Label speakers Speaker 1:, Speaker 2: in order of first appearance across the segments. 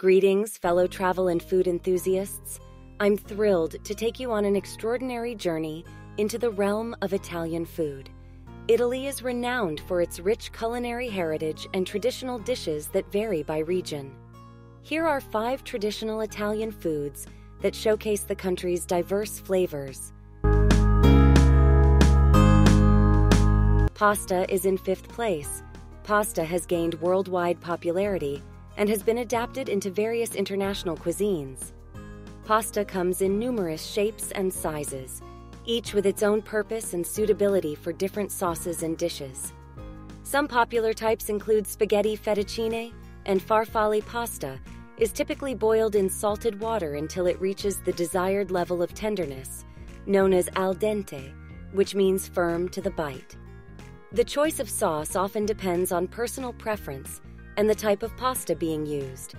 Speaker 1: Greetings, fellow travel and food enthusiasts. I'm thrilled to take you on an extraordinary journey into the realm of Italian food. Italy is renowned for its rich culinary heritage and traditional dishes that vary by region. Here are 5 traditional Italian foods that showcase the country's diverse flavors. Pasta is in 5th place. Pasta has gained worldwide popularity and has been adapted into various international cuisines. Pasta comes in numerous shapes and sizes, each with its own purpose and suitability for different sauces and dishes. Some popular types include spaghetti fettuccine, and farfalle pasta is typically boiled in salted water until it reaches the desired level of tenderness, known as al dente, which means firm to the bite. The choice of sauce often depends on personal preference and the type of pasta being used.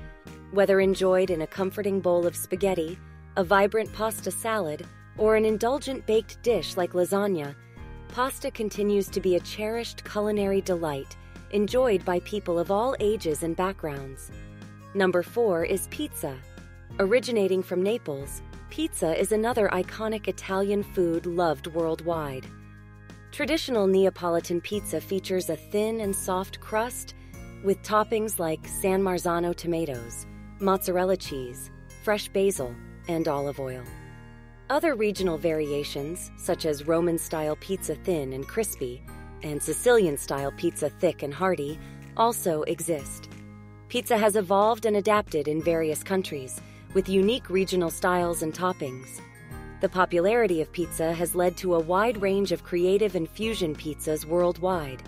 Speaker 1: Whether enjoyed in a comforting bowl of spaghetti, a vibrant pasta salad, or an indulgent baked dish like lasagna, pasta continues to be a cherished culinary delight enjoyed by people of all ages and backgrounds. Number 4 is pizza. Originating from Naples, pizza is another iconic Italian food loved worldwide. Traditional Neapolitan pizza features a thin and soft crust with toppings like San Marzano tomatoes, mozzarella cheese, fresh basil, and olive oil. Other regional variations, such as Roman-style pizza thin and crispy, and Sicilian-style pizza thick and hearty, also exist. Pizza has evolved and adapted in various countries, with unique regional styles and toppings. The popularity of pizza has led to a wide range of creative and fusion pizzas worldwide.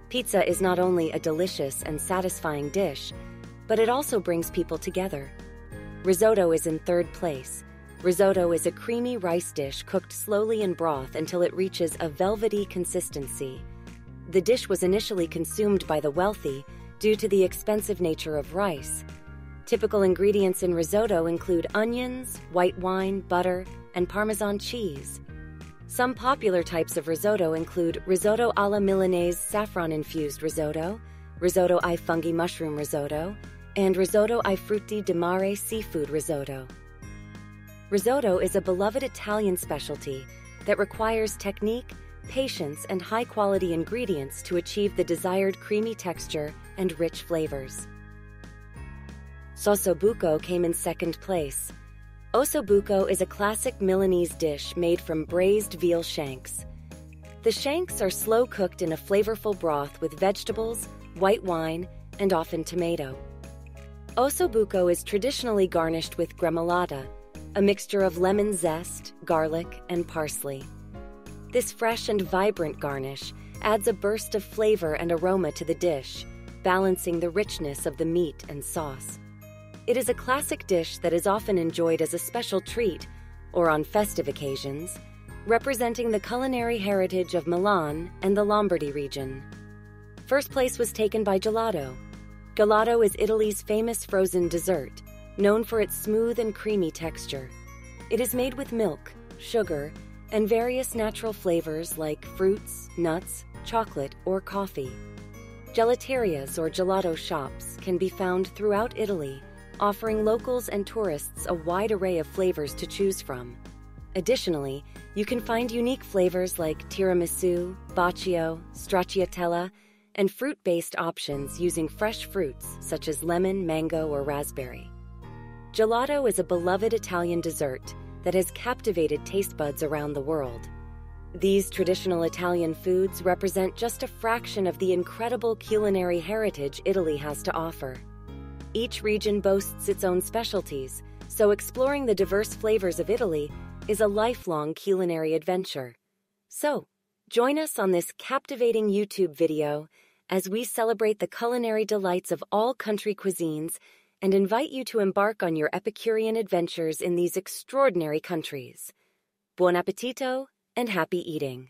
Speaker 1: Pizza is not only a delicious and satisfying dish, but it also brings people together. Risotto is in 3rd place. Risotto is a creamy rice dish cooked slowly in broth until it reaches a velvety consistency. The dish was initially consumed by the wealthy due to the expensive nature of rice. Typical ingredients in risotto include onions, white wine, butter, and Parmesan cheese. Some popular types of risotto include risotto alla Milanese saffron-infused risotto, risotto ai funghi mushroom risotto, and risotto ai frutti di mare seafood risotto. Risotto is a beloved Italian specialty that requires technique, patience, and high-quality ingredients to achieve the desired creamy texture and rich flavors. Ossobuco came in 2nd place. Ossobuco is a classic Milanese dish made from braised veal shanks. The shanks are slow-cooked in a flavorful broth with vegetables, white wine, and often tomato. Ossobuco is traditionally garnished with gremolata, a mixture of lemon zest, garlic, and parsley. This fresh and vibrant garnish adds a burst of flavor and aroma to the dish, balancing the richness of the meat and sauce. It is a classic dish that is often enjoyed as a special treat or on festive occasions, representing the culinary heritage of Milan and the Lombardy region. 1st place was taken by gelato. Gelato is Italy's famous frozen dessert, known for its smooth and creamy texture. It is made with milk, sugar, and various natural flavors like fruits, nuts, chocolate, or coffee. Gelaterias or gelato shops can be found throughout Italy, offering locals and tourists a wide array of flavors to choose from. Additionally, you can find unique flavors like tiramisu, baccio, stracciatella, and fruit-based options using fresh fruits such as lemon, mango, or raspberry. Gelato is a beloved Italian dessert that has captivated taste buds around the world. These traditional Italian foods represent just a fraction of the incredible culinary heritage Italy has to offer. Each region boasts its own specialties, so exploring the diverse flavors of Italy is a lifelong culinary adventure. So, join us on this captivating YouTube video as we celebrate the culinary delights of all country cuisines and invite you to embark on your Epicurean adventures in these extraordinary countries. Buon appetito and happy eating!